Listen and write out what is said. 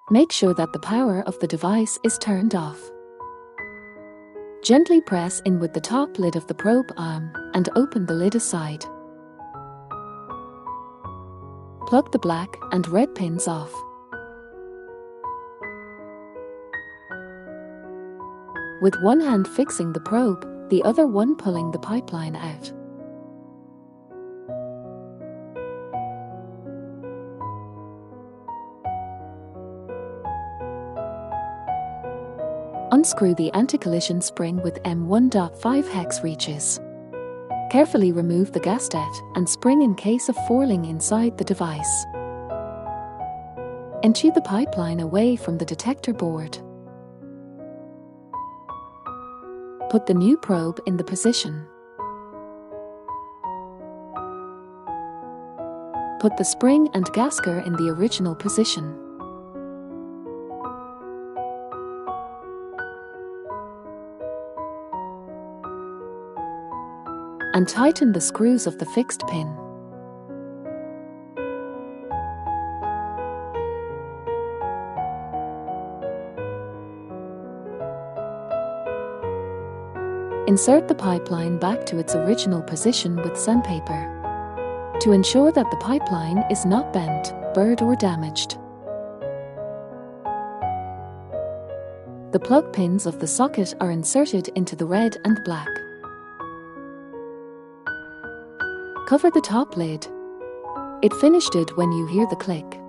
Make sure that the power of the device is turned off. Gently press in with the top lid of the probe arm and open the lid aside. Plug the black and red pins off. With one hand fixing the probe, the other one pulling the pipeline out. Unscrew the anti-collision spring with M1.5 hex reaches. Carefully remove the gasket and spring in case of fouling inside the device. Empty the pipeline away from the detector board. Put the new probe in the position. Put the spring and gasket in the original position. And tighten the screws of the fixed pin. Insert the pipeline back to its original position with sandpaper to ensure that the pipeline is not bent, burred or damaged. The plug pins of the socket are inserted into the red and black. Cover the top lid. It finished it when you hear the click.